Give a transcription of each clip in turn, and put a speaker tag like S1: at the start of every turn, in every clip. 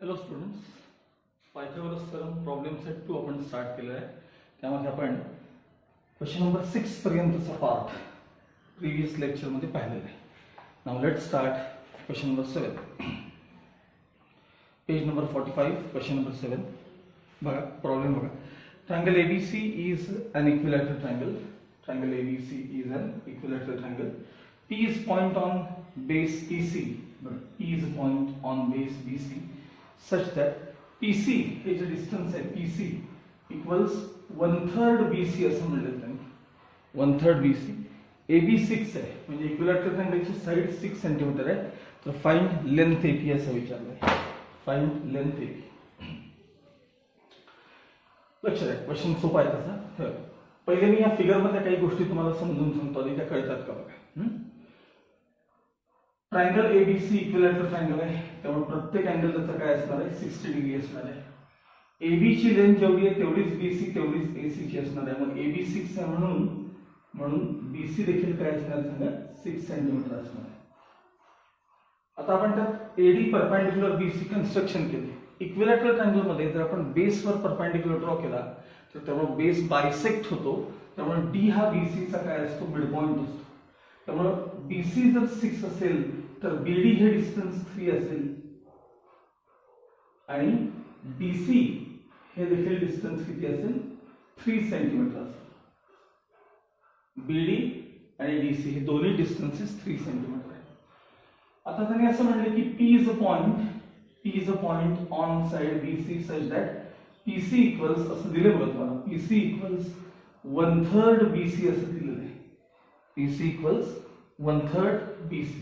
S1: Hello students, Pythagoras theorem problem set 2 आपण start केला आहे. त्यामध्ये आपण क्वेश्चन नंबर 6 पर्यंतचा पार्ट प्रीवियस लेक्चरमध्ये पाहिलेला आहे. Now let's start question number 7. Page number 45, question number 7. बघा प्रॉब्लेम बघा. Triangle ABC is an equilateral triangle. Triangle ABC is an equilateral triangle. P is point on base PC. P is a point on base BC such that PC हे जे distance आहे PC equals 1/3 BC असं म्हणलं त्यांनी. 1/3 BC. AB 6 आहे म्हणजे equilateral ट्रायंगलची side 6 centimetre आहे. तर फाइंड लेंथ AP असं विचारलंय. Find length AP. लक्षात आहे क्वेश्चन सोपा आहे तसा. पहिले मी या फिगर मध्ये काही गोष्टी तुम्हाला समजून सांगतो आणि त्या कळतात का बघा. ट्रायंगल ABC इक्विलॅटरल ट्रायंगल आहे त्यामुळे प्रत्येक अँगल त्याचा काय असणार आहे 60 डिग्री असणार आहे. AB ची लेंथ जेवढी आहे तेवढीच BC तेवढीच AC ची असणार आहे. मग AB 6 आहे म्हणून BC देखील काय असणार सांगा 6 सेंटीमीटर असणार आहे. आता आपण त्यात AD परपेंडिक्युलर BC कन्स्ट्रक्शन केले. इक्विलॅटरल ट्रायंगल मध्ये जर आपण बेसवर परपेंडिक्युलर ड्रॉ केला तर त्यामुळे बेस बायसेक्ट होतो. त्यामुळे D हा BC चा काय असतो मिड पॉइंट असतो. त्यामुळे BC जर 6 असेल तर BD हे डिस्टन्स 3 असेल आणि BC हे देखील डिस्टन्स किती असेल 3 सेंटीमीटर असेल. BD आणि DC हे दोन्ही डिस्टन्सेस 3 सेंटीमीटर आहेत. आता त्यांनी असं म्हणले की P is a point on side BC such that PC equals असं दिले बघा तुम्हाला PC equals 1/3 BC असं दिलेलं आहे. PC equals 1/3 BC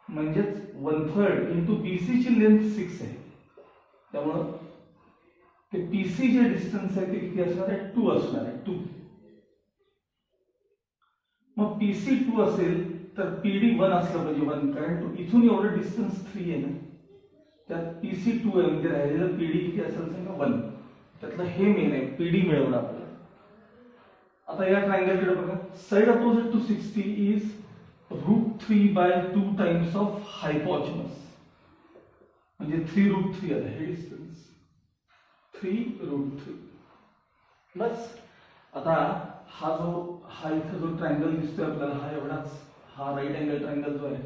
S1: म्हणजेच 1/3 इंटू BC ची लेंथ 6 आहे. त्यामुळे ते PC जे डिस्टन्स आहे ते किती असणार आहे 2 असणार आहे 2. मग PC 2 असेल तर PD 1 असलं पाहिजे 1 कारण इथून एवढं डिस्टन्स 3 आहे ना त्यात PC 2 आहे म्हणजे राहिलेलं PD किती असेल सांगा 1. त्यातलं हे मेन आहे PD मिळवणं आपल्याला. आता या ट्रायंगलकडे बघा side opposite to 60 is √3/2 times of hypotenuse म्हणजे 3√3 आहे हे डिस्टन्स 3√3 प्लस आता हा इथे जो ट्रायंगल दिसतोय आपल्याला हा एवढाच हा राईट अँगल ट्रायंगल जो आहे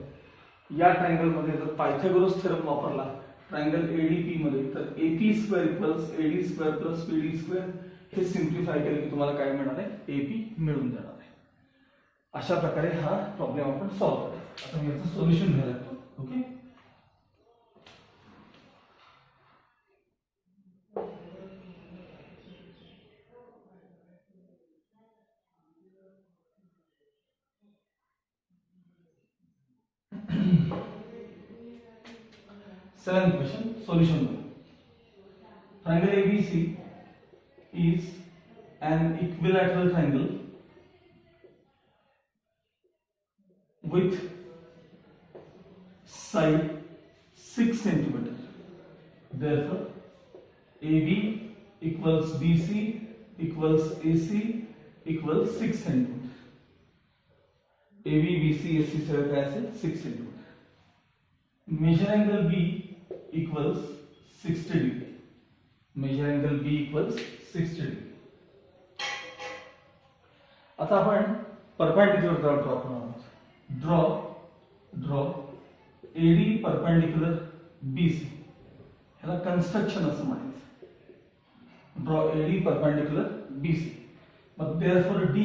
S1: या ट्रायंगल मध्ये जर पायथागोरस थेरम वापरला ट्रायंगल ADP मध्ये तर AP² + AD² + PD² हे सिम्प्लिफाय केले की तुम्हाला काय मिळणार आहे AP मिळून जाणार आहे. अशा प्रकारे हा प्रॉब्लेम आपण सॉल्व्ह करायचा. आता मी याचं सोल्युशन घ्यायला लागतो. Okay Seventh question, solution. Triangle ABC is an equilateral triangle with side 6 centimeter. Therefore, AB equals BC equals AC equals 6 centimeter. AB, BC, AC सगळं काय असेल 6 centimeter. Measure angle B equals 60 degree. Measure angle B equals 60 degree. आता आपण perpendicular draw करणार आहोत. Draw AD perpendicular BC ह्याला construction असं म्हणायचं. Draw AD perpendicular BC. मग therefore D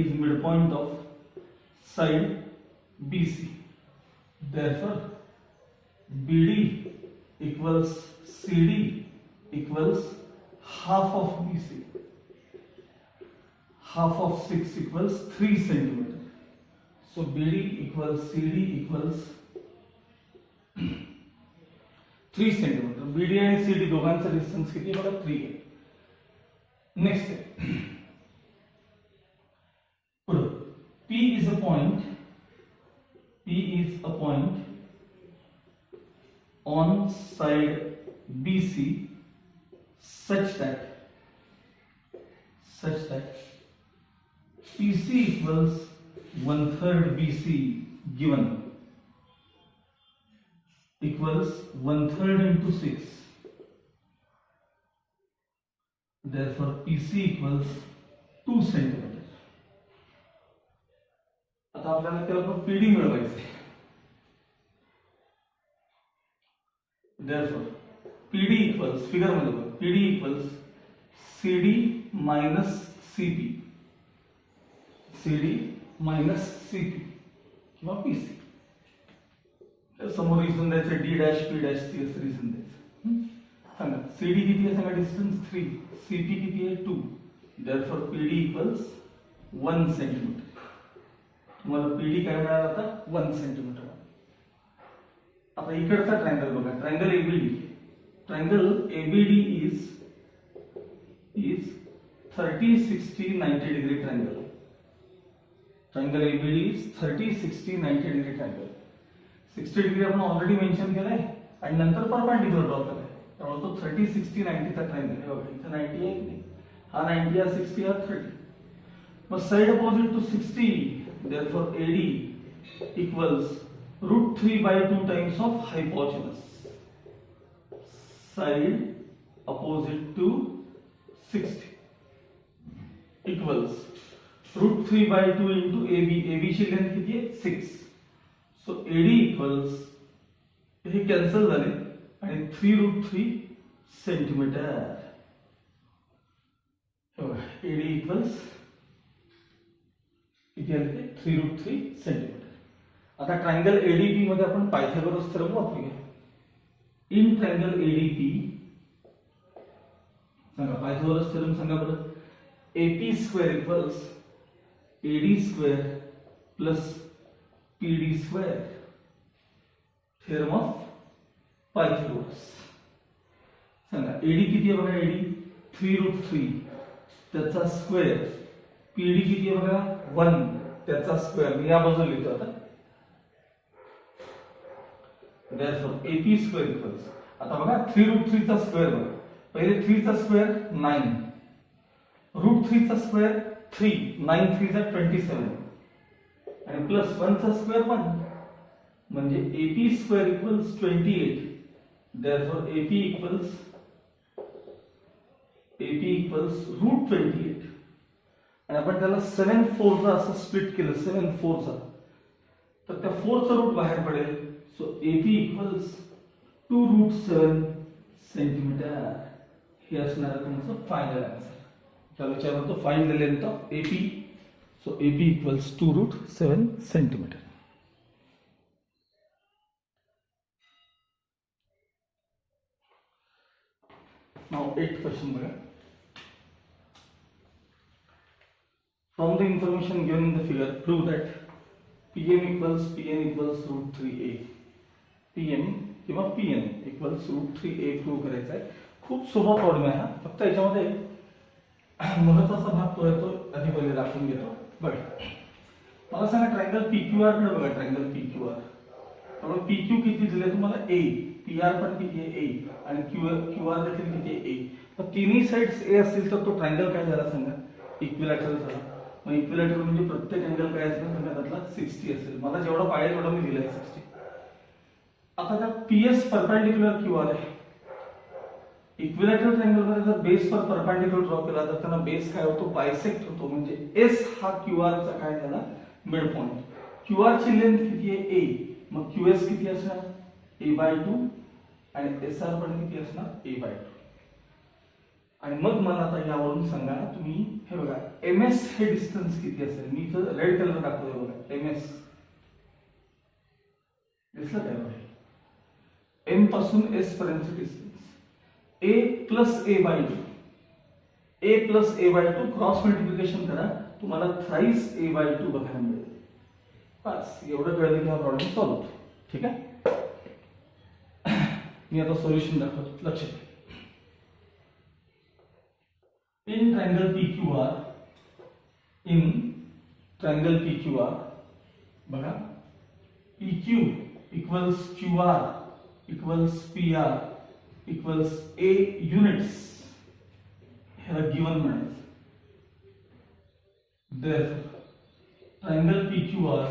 S1: is midpoint of side BC. Therefore, BD equals CD equals half of BC. Half of 6 equals 3 centimeter. So BD equals CD equals 3 centimeter. BD आणि CD दोघांचा distance किती बघा 3 आहे. Next आहे P is a point on side BC such that PC equals 1/3 BC given. equals 1/3 into 6. Therefore PC equals 2 centimeter. आता आपल्याला त्याला PD मिळवायचे. Therefore PD equals फिगर मध्ये बघ PD equals CD minus CP. CD minus CP किंवा PC. तर समोर reason द्यायचं D dash P dash C असं रिझन द्यायचं. सांगा CD किती आहे सांगा डिस्टन्स 3, CP किती आहे 2. Therefore PD equals 1 centimeter. तुम्हाला PD काय मिळाला आता 1 centimeter. आता इकडचा ट्रायंगल बघा triangle ABD. Triangle ABD is 30 60 90 degree triangle. Triangle ABD is 30 60 90 degree triangle. 60 degree आपण ऑलरेडी मेंशन केलंय आणि नंतर परपेंडिक्युलर ड्रॉ केलाय. त्यामुळे तो 30 60 90 चा ट्रायंगल आहे बघा. इथे 90 आहे की नाही, हा 90 हा 60 हा 30. मग side opposite to 60, therefore AD equals √3/2 times of hypotenuse. Side opposite to 60 equals √3/2 into AB. AB ची लेंथ किती आहे 6. So AD equals हे कॅन्सल झाले आणि 3√3 सेंटीमीटर. AD equals किती आले ते 3√3 सेंटीमीटर. आता ट्रायंगल ADP मध्ये आपण पायथागोरस थेरम वापरूया. इन ट्रायंगल ADP सांगा पायथागोरस थेरम सांगा बरं. AP square equals AD square plus PD square. Theorem of Pythagoras. सांगा AD किती आहे बघा AD 3√3 त्याचा स्क्वेअर. PD किती आहे बघा 1 त्याचा स्क्वेअर. मी या बाजूला लिहितो आता. Therefore AP स्क्वेअर इक्वल्स आता बघा 3√3 चा स्क्वेअर बघा. पहिले 3 चा स्क्वेअर 9, √3 चा स्क्वेअर 3, 9 3 चा 27 आणि प्लस 1 चा स्क्वेअर 1 म्हणजे AP square equals 28. Therefore AP equals √28 आणि आपण त्याला 7 4 चा असं स्प्लिट केलं 7 4 चा तर त्या 4 चा रूट बाहेर पडेल. So AP equals 2√7 centimetre. हे असणार तुमचं फायनल आन्सर. त्याला विचारतो find the length of AP. So AP equals 2√7 centimetre. Now 8th question बघा. From the information given in the figure, prove that PM equals √3a. PM किंवा PN equals √3a prove करायचा आहे. खूप सोपा problem आहे हा. फक्त याच्यामध्ये महत्त्वाचा भाग तो आहे तो आधी पहिले दाखवून घेतो. बघा मला सांगा ट्रायंगल PQR कडे बघा. ट्रायंगल PQR त्यामुळे PQ किती दिले तुम्हाला A, PR पण किती आहे A आणि QR देखील किती आहे A. तर तिन्ही साइड्स A असतील तर तो ट्रायंगल काय झाला सांगा इक्विलॅटरल झाला. मग इक्विलॅटरल म्हणजे प्रत्येक अँगल काय असेल सांगा त्यातला 60 असेल. मला जेवढा पाहिजे तेवढा मी दिलाय 60. आता त्या PS परपेंडिक्युलर QR आहे. इक्विलॅटरल ट्रायंगल मध्ये जर बेस पर परपेंडिक्युलर ड्रॉ केला तर त्यांना बेस काय होतो बायसेक्ट होतो. म्हणजे S हा QR चा काय झाला मिड पॉइंट. QR ची लेंथ किती आहे A, मग QS किती असणार A/2 आणि SR पण किती असणार A/2. आणि मग मला आता यावरून सांगा तुम्ही हे बघा MS हे डिस्टन्स किती असेल. मी इथं रेड कलर दाखवतोय बघा. MS दिसलं काय बघा. M पासून S पर्यंतचे distance A plus A/2. A plus A/2 cross multiplication करा तुम्हाला थ्राइस A/2 बघायला मिळेल. बस एवढं कळलं की हा प्रॉब्लेम सॉल्व्ह होतो. ठीक आहे. मी आता सोल्युशन दाखवतो. लक्ष द्या. इन ट्रायंगल PQR बघा PQ equals QR equals PR equals A units ह्याला गिवन म्हणायचं. Therefore triangle PQR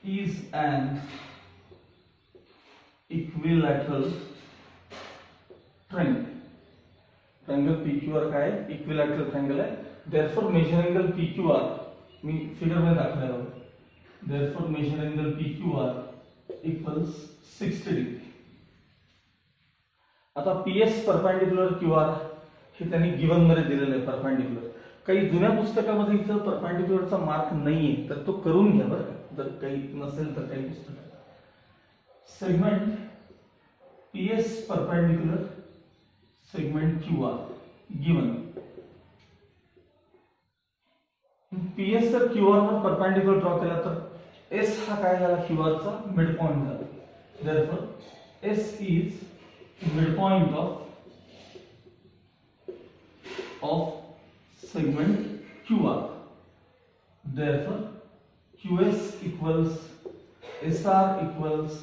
S1: is an equilateral triangle. Triangle PQR काय आहे? इक्विलॅटरल ट्रायंगल आहे. देअरफॉर मेजर अँगल PQR मी फिगर मध्ये दाखवणार आहोत. Therefore measure angle PQR equals 60 degree. आता PS परपेंडिक्युलर QR हे त्यांनी गिवन मध्ये दिलेलं आहे परपेंडिक्युलर. काही जुन्या पुस्तकामध्ये इथं परपेंडिक्युलरचा मार्क नाहीये तर तो करून घ्या बरं का, जर काही नसेल तर काही पुस्तकात. Segment PS perpendicular segment QR given. PS जर QR वर परपेंडिक्युलर ड्रॉ केला तर S हा काय झाला? QR चा मिड पॉइंट झाला. Therefore S is midpoint of segment QR. Therefore, QS equals SR equals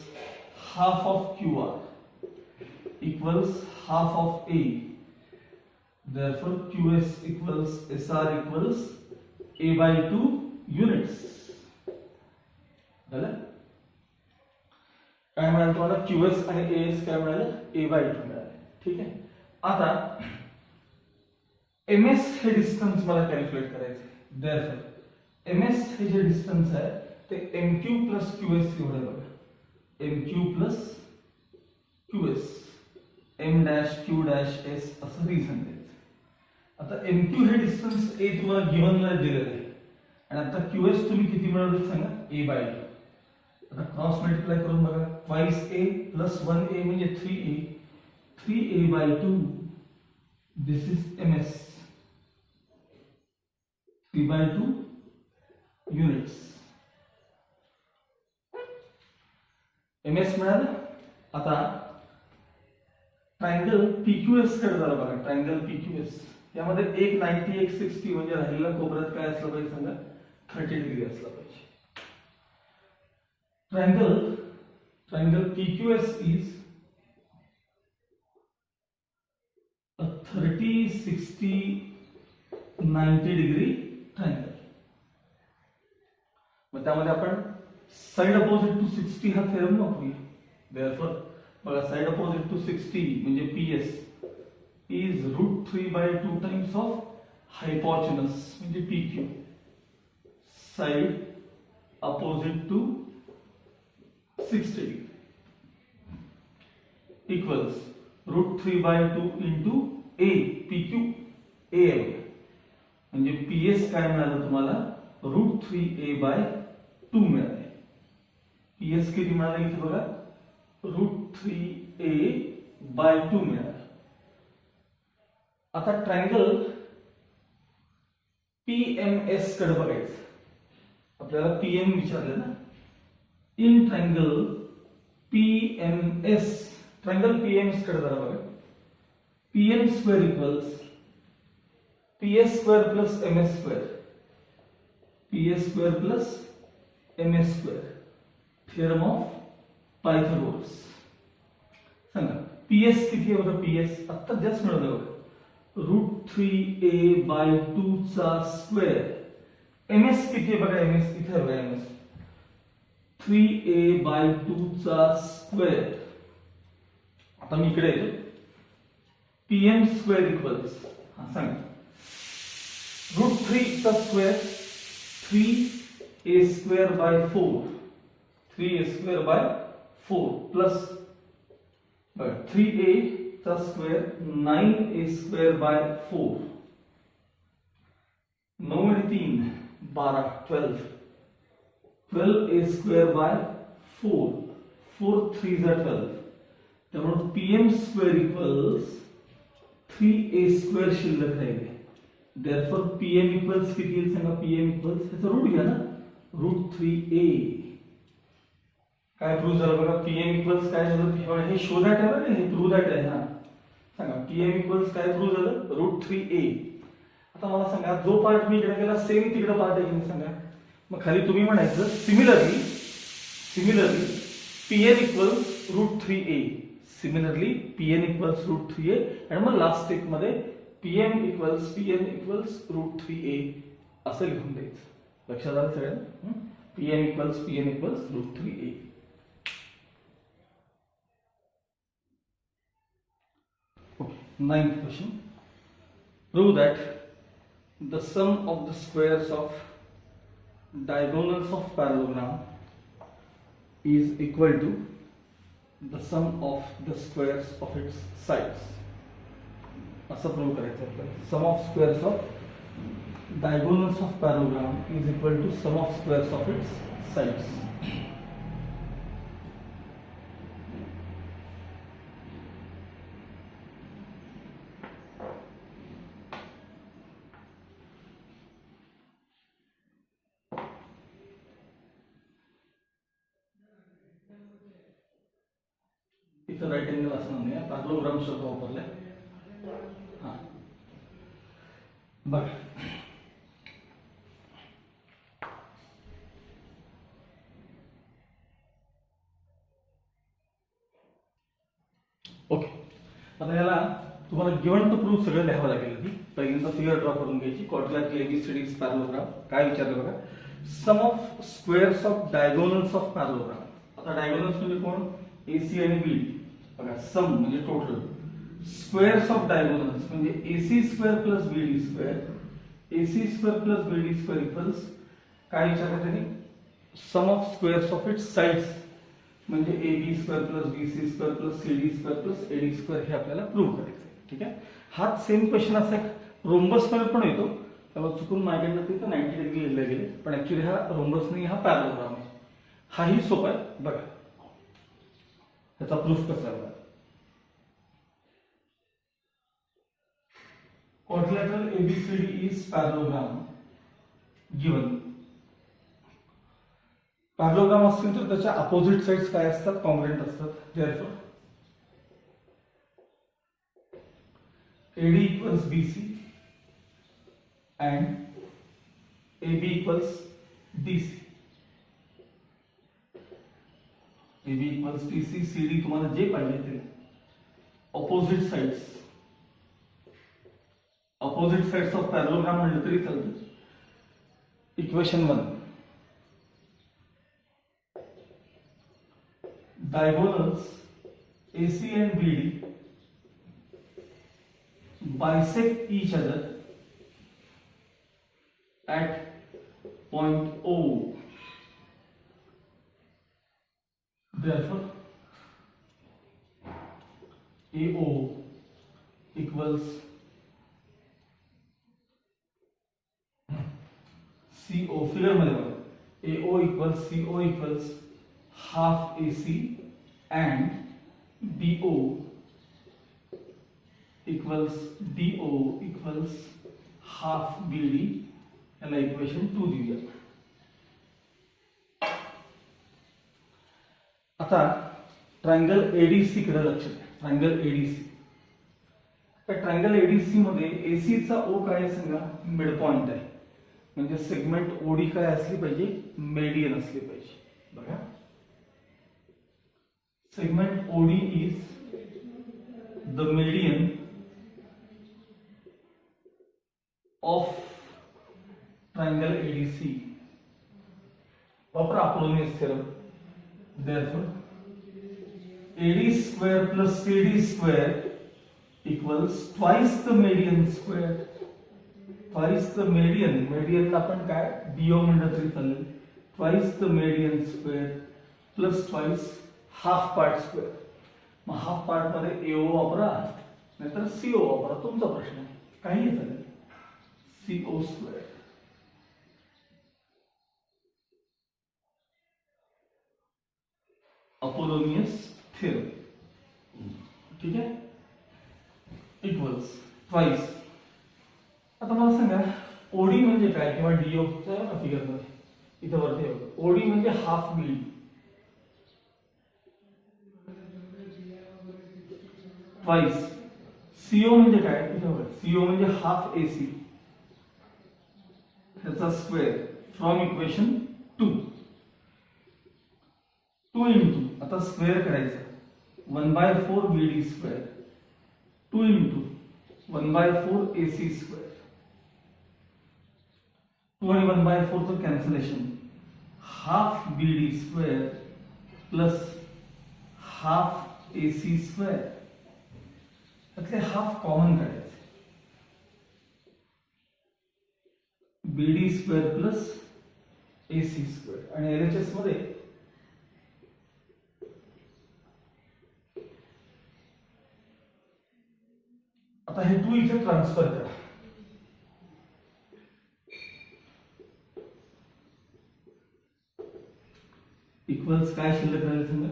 S1: half of QR equals half of A. Therefore, QS equals SR equals A by 2 units. झालं? काय मिळालं तुम्हाला? QS आणि AS काय मिळालं? A by 2 मिळाले. ठीक आहे. आता MS हे डिस्टन्स मला कॅल्क्युलेट करायचे. देअरफॉर MS हे जे डिस्टन्स आहे ते MQ प्लस QS एवढे बघा. MQ plus QS M dash Q dash S असं रिझन द्यायचं. आता MQ हे डिस्टन्स A तुम्हाला गिवन मध्ये दिलेलं आहे आणि आता QS तुम्ही किती मिळवलं सांगा? A by 2. आता क्रॉस मल्टिप्लाय करून बघा. ट्वाइस A प्लस 1A म्हणजे 3A. 3A by 2 this is MS. 3 by 2 units. MS मिळालं. आता ट्रायंगल PQS कडे जरा बघा. ट्रायंगल PQS यामध्ये एक 90 एक 60 म्हणजे राहिलेला कोपऱ्यात काय असलं पाहिजे सांगा? 30 डिग्री असला पाहिजे. Triangle PQS is a 30, 60, 90 degree triangle. मग त्यामध्ये आपण साइड अपोजिट टू 60 हा थेरम वापरूया. देअरफॉर बघा साइड अपोजिट टू 60 म्हणजे PS is √3 by 2 times of hypotenuse म्हणजे PQ. Side opposite to 60 equals √3 by 2 into A PQ A म्हणजे PS काय मिळालं तुम्हाला? √3A by 2 मिळाले. PS किती मिळाले इथे बघा? √3A by 2 मिळाले. आता ट्रायंगल PMS कडे बघायचं. आपल्याला PM विचारलं ना. In triangle PMS, triangle PMS कडे जरा बघा. PM square equals PS square plus MS square. PS square plus MS square. Theorem of Pythagoras. सांगा PS किती आहे बघा? PS आता जस्ट मिळवलं बघा. √3A by 2 चा स्क्वेअर. MS किती आहे बघा? MS इथे बघा. MS 3A by 2 चा स्क्वेअर. आता मी इकडे येतो. PM स्क्वेअर इक्वल्स सांगा √3 चा square 3A square by 4. 3A square by 4 plus 3A चा स्क्वेअर 9A स्क्वेअर बाय 4. 9 आणि 3 12 12. 12A square by 4. 4 3 जा 12. त्यामुळे PM square equals 3A square शिल्लक राहिले. देअरफॉर PM इक्वल्स किती येईल सांगा? PM इक्वल्स त्याचा रूट घ्या ना. √3A. काय प्रूव्ह झालं बघा? PM इक्वल्स काय झालं? हे शो दॅट आहे बघा. हे प्रूव्ह दॅट आहे. हा सांगा PM इक्वल्स काय प्रूव्ह झालं? √3A. आता मला सांगा जो पार्ट मी इकडे केला सेम तिकडे पार्ट आहे की सांगा. मग खाली तुम्ही म्हणायचं similarly PN equals √3A. Similarly PN equals √3A आणि मग लास्ट स्टेप मध्ये PN इक्वल्स √3A असं लिहून द्यायचं. लक्षात आलं सगळ्यांना? PN equals √3A. Ninth question. Prove that the sum of the squares of diagonals of parallelogram is equal to the sum of the squares of its sides. असं prove करायचं आपल्याला. Sum of squares of diagonals of parallelogram is equal to sum of squares of its sides. इथं right angle असणार नाही, parallelogram शब्द वापरलाय. हा बघ, ओके. आता याला तुम्हाला गिव्हन टू प्रूव्ह सगळं लिहावं लागेल. की पहिल्यांदा फिगर ड्रॉ करून घ्यायची. Quadrilateral ABCD parallelogram. काय विचारलं बघा, sum of squares of diagonals of parallelogram. आता डायगोनल्स म्हणजे कोण, एसी आणि बीडी. बघा, सम म्हणजे टोटल, स्क्वेअर्स ऑफ डायगोनल्स म्हणजे AC square plus BD square. AC square plus BD square equals काय विचारलं त्यांनी, sum of squares of its sides म्हणजे A B square plus B C square plus C D square plus A D square. हे आपल्याला prove करायचं आहे. ठीक आहे. हाच सेम क्वेश्चन असा एक रोम्बस मध्ये पण येतो. त्यामुळे चुकून माझ्याकडनं तिथं 90 डिग्री लिहिले गेले, पण ऍक्च्युली हा रोम्बस नाही, हा पॅरलोग्राम आहे. हाही सोपा आहे. बघा त्याचा प्रूफ कसा आहे. Quadrilateral ABCD is parallelogram given. Parallelogram असतील तर त्याच्या अपोजिट साइड्स काय असतात, कॉन्ग्रुएंट असतात. Therefore AD equals BC and AB equals DC. AB equals DC, CD तुम्हाला जे पाहिजे ते. ऑपोजिट साइड्स ऑफ पॅरलोग्राम म्हणलं तरी चालतं. Equation 1, diagonals AC and BD bisect each other at point O. Therefore, AO equals CO. Figure मध्ये बघा, AO equals CO equals half AC and BO equals DO equals half BD. याला equation 2 दिली. आता triangle ADC कडे लक्ष द्या. Triangle ADC, त्या triangle ADC मध्ये एसी चा ओ काय आहे सांगा, मिड पॉइंट आहे. म्हणजे सेगमेंट ओडी काय असली पाहिजे, मेडियन असली पाहिजे. बघा, segment OD is the median of triangle ADC. Proper Apollonius theorem. Therefore, AD square plus CD square equals twice the median square. Twice the median. Median ला आपण काय DO म्हणलं तरी चालेल. Twice the median square plus twice half part square. मग half part मध्ये AO वापरा नाहीतर सीओ वापरा, तुमचा प्रश्न आहे, काही चालेल. CO square. Apollonius theorem. ठीक आहे. Equals twice. आता मला सांगा ओडी म्हणजे काय किंवा डीओ फिगर मध्ये इथं वरती ओडी म्हणजे हाफ बीडी. ट्वाइस. सीओ म्हणजे काय, सीओ म्हणजे हाफ एसी, त्याचा स्क्वेअर. From equation 2. 2 इंटू, आता स्क्वेअर करायचं, 1/4 BD square. 2 into 1/4 AC square. 2 आणि 1/4 चं cancellation. Half BD square plus half AC square. त्यातले हाफ कॉमन काढायचे. BD square plus AC square आणि LHS मध्ये आता हे 2 इथे ट्रान्सफर करा. इक्वल्स काय शिल्लक राहिले सांगा.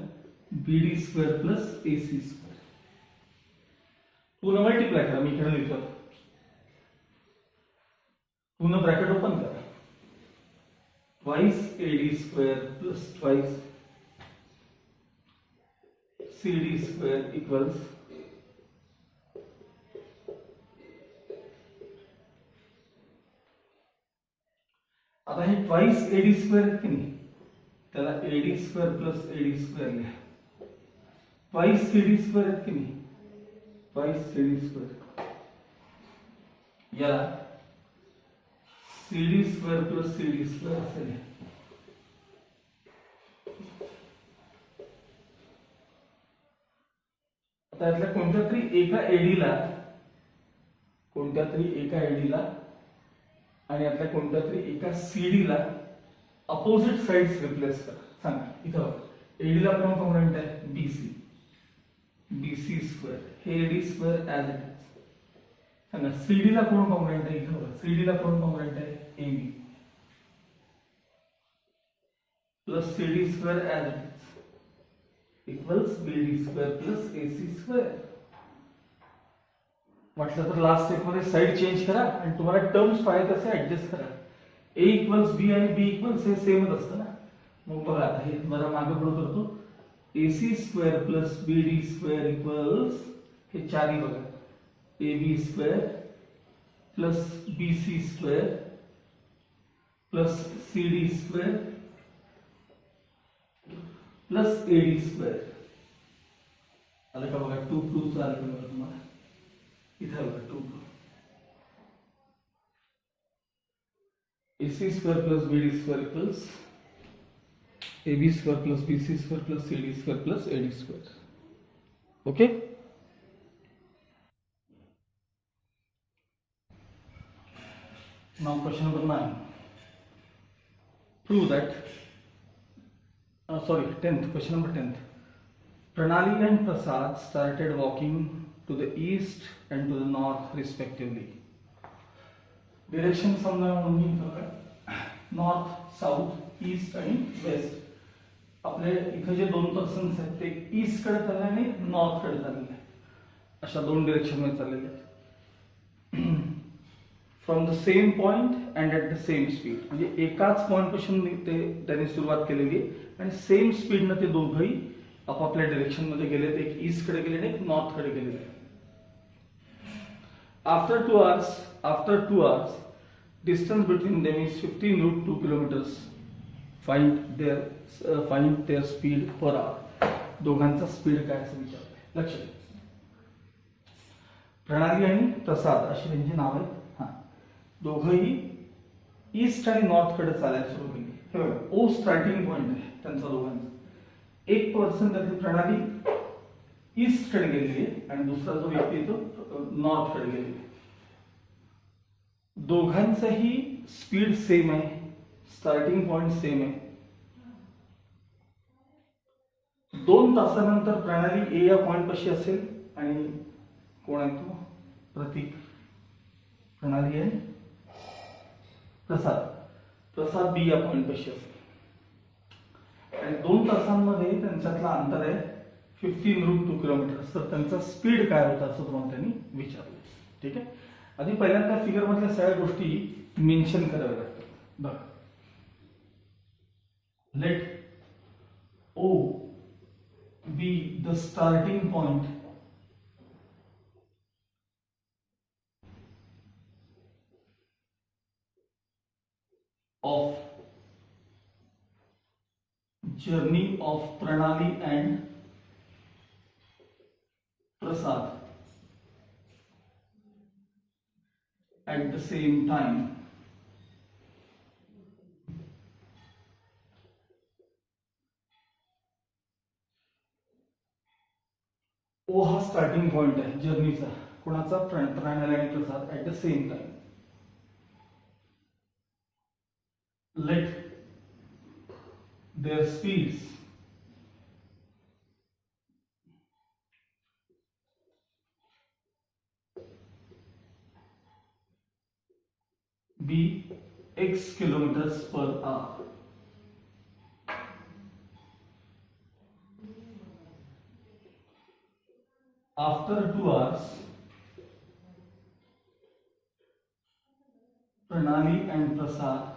S1: बीडी स्क्वेअर प्लस AC स्क्वेअर. 2 न मल्टिप्लाय करा. मी इकडे लिहितो. 2 न ब्रॅकेट ओपन करा. Twice AD square plus twice CD square equals आता हे ट्वाइस AD स्क्वेअर की नाही, त्याला AD square plus AD square लिहा. ट्वाइस CD स्क्वेअर की नाही, ट्वाइस CD स्क्वेअर. याला CD square plus CD square असे लिहा. आता यातल्या कोणत्या तरी एका एडीला आणि यातल्या कोणत्या तरी एका सीडीला अपोजिट साइड्स रिप्लेस करा. सांगा इथं एडीला कोण कॉम्पोनंट आहे BC. BC स्क्वेअर हे AD square as it is. सांगा सीडीला कोण कॉम्पोनंट आहे इथं. सीडीला कोण कॉम्पोनंट आहे AB plus CD square as it is equals BD square plus AC square. म्हटलं तर लास्ट स्टेप मध्ये साइड चेंज करा आणि तुम्हाला टर्म्स पाहिजे तसे ऍडजस्ट करा. A इक्वल्स B आणि B इक्वल्स हे सेमच असतं ना. मग बघा आता हे जरा मागे पुढे करतो. AC square plus BD square equals हे चारही बघा. AB square plus BC square plus CD square plus AD square. आलं का बघा. 2 प्लस आलं का बघा तुम्हाला इथं बघा 2 AC square plus BD square equals AB square plus BC square plus CD square plus AD square. Okay. Now question number 9. Prove that. Sorry, 10th. Question number 10th. Pranali and Prasad started walking to the east and to the north respectively. Direction समजा म्हणून north, south, east आणि waste. आपले इथे जे 2 persons आहेत ते east कडे चालले आणि नॉर्थ कडे चाललेले. अशा 2 डायरेक्शन मध्ये चाललेले आहेत. From the same point and at the same speed. म्हणजे एकाच पॉइंट पासून ते त्यांनी सुरुवात केलेली आणि सेम स्पीडनं ते दोघंही आपापल्या डायरेक्शन मध्ये गेलेत. एक ईस्ट कडे गेले आणि एक नॉर्थ कडे गेलेले. After 2 hours distance between them is 15√2 kilometers. Find their speed per hour. दोघांचा स्पीड काय असं विचारलंय. लक्ष द्या. प्रणाली आणि प्रसाद अशी त्यांची नाव आहेत. हा दोघंही ईस्ट आणि नॉर्थ कडे चालायला सुरू केली. हे बघा O स्टार्टिंग पॉइंट आहे त्यांचा दोघांचा. एक पर्सन त्यातली प्रणाली ईस्ट कडे गेलेली आहे आणि दुसरा जो व्यक्ती तो नॉर्थ कडे गेलेला आहे. दोघांचाही स्पीड सेम आहे. स्टार्टिंग पॉइंट सेम आहे. 2 तासानंतर प्रणाली A या पॉइंट पाशी असेल आणि कोण आहे तो प्रतीक. प्रणाली आहे प्रसाद B या पॉइंट पाशी असेल आणि 2 तासांमध्ये त्यांच्यातला अंतर आहे 15√2 किलोमीटर. तर त्यांचा स्पीड काय होता असं तुम्हाला त्यांनी विचारलं. ठीक आहे. आधी पहिल्यांदा फिगर मधल्या सगळ्या गोष्टी मेन्शन कराव्या लागतात. बघा late O be the starting point of journey of Pranali and Prasad at the same time. O हा स्टार्टिंग पॉइंट आहे जर्नीचा, कोणाचा? प्रणाली आणि Prasad at the same time. Let their speeds be x kilometers per hour. After 2 hours, Pranali and Prasad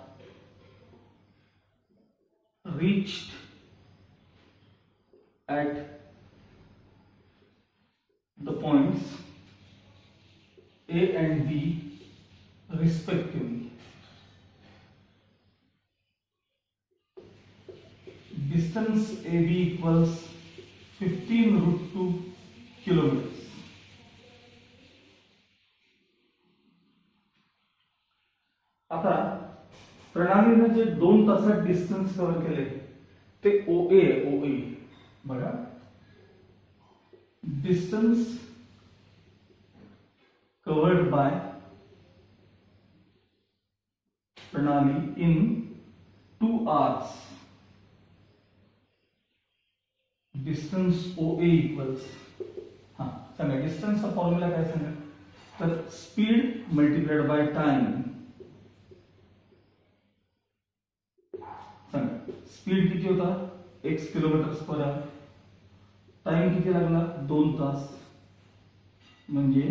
S1: reached at the points A and B respectively. Distance AB equals 15√2 kilometers. आता प्रणालीने जे 2 तासात distance cover केले ते OA आहे. OA बघा, distance covered bye प्रणाली in 2 hours. Distance OA equals, हा सांगा डिस्टन्सचा फॉर्म्युला काय सांगा? तर स्पीड मल्टिप्लाइड बाय टाइम. सांगा स्पीड किती होता? x kilometre per hour. Time किती लागला? 2 तास. म्हणजे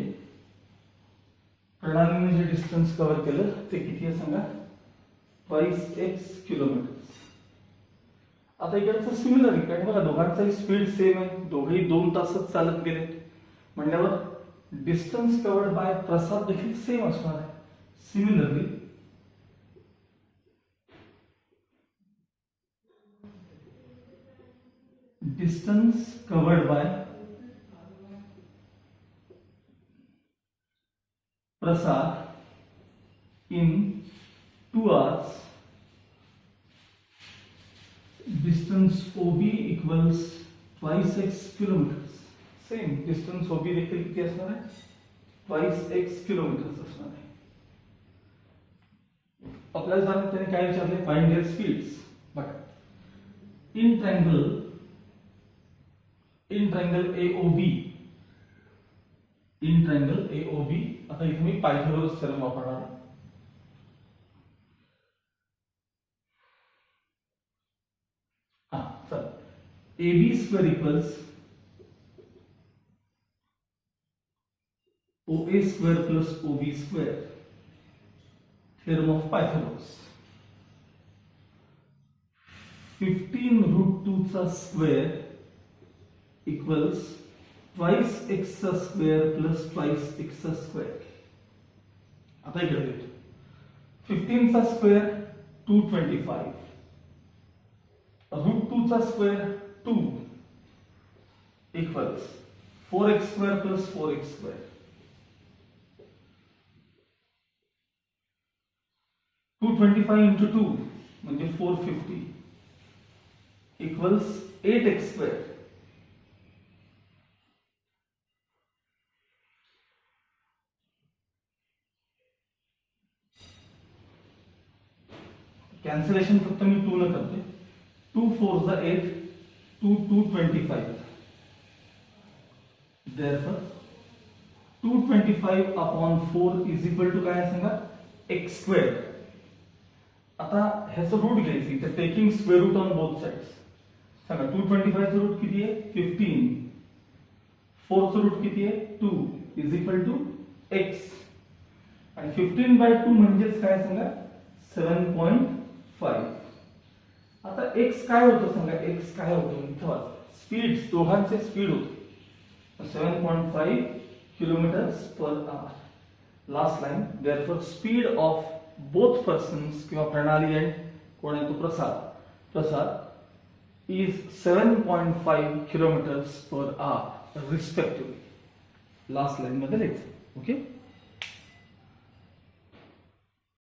S1: प्रणालीने जे डिस्टन्स कव्हर केलं ते किती आहे सांगा? 22x kilometre. आता इकडचं सिमिलर आहे, कारण बघा दोघांचाही स्पीड सेम आहे, दोघेही 2 तासात चालत गेले म्हणल्यावर डिस्टन्स कव्हर्ड बाय प्रसाद देखील सेम असणार आहे. Similarly distance covered by Prasad in 2 hours, distance OB equals twice x kilometers. Same distance OB देखील किती असणार आहे? twice x kilometers असणार आहे. आपल्याला जाणून त्याने काय विचारले? Find their speeds. बघा in triangle AOB, in triangle AOB, आता इथे मी पायथागोरस थेरम वापरणार आहे. हा चल, AB square equals OA square plus OB square, theorem of Pythagoras. 15√2 चा square equals twice x square plus twice x square. आता इकडे देतो 15 चा स्क्वेअर 225, √2 चा square 2 equals 4x square plus 4x square. 225 into 2 म्हणजे 450 equals 8x square. कैंसिलेशन फक्त मी 2 न करते. 2 4 जा 8, 2 225. Therefore 225 upon 4 is equal to काय सांगा? x square. आता ह्याचं रूट घ्यायची, तर taking square root on both sides. सांगा 225 चं रूट किती आहे? 15. 4 चं रूट किती आहे? 2 is equal to x. आणि 15/2 म्हणजेच काय सांगा? 7.5. आता x काय होतं सांगा? x काय होतं? इथं वाचा. स्पीड, दोघांचे स्पीड होते 7.5 kilometres per hour. Last line, therefore speed of both persons किंवा प्रणाली एंड कोण आहे तो Prasad is 7.5 kilometres per hour respectively. Last line मध्ये लिहायचं. ओके.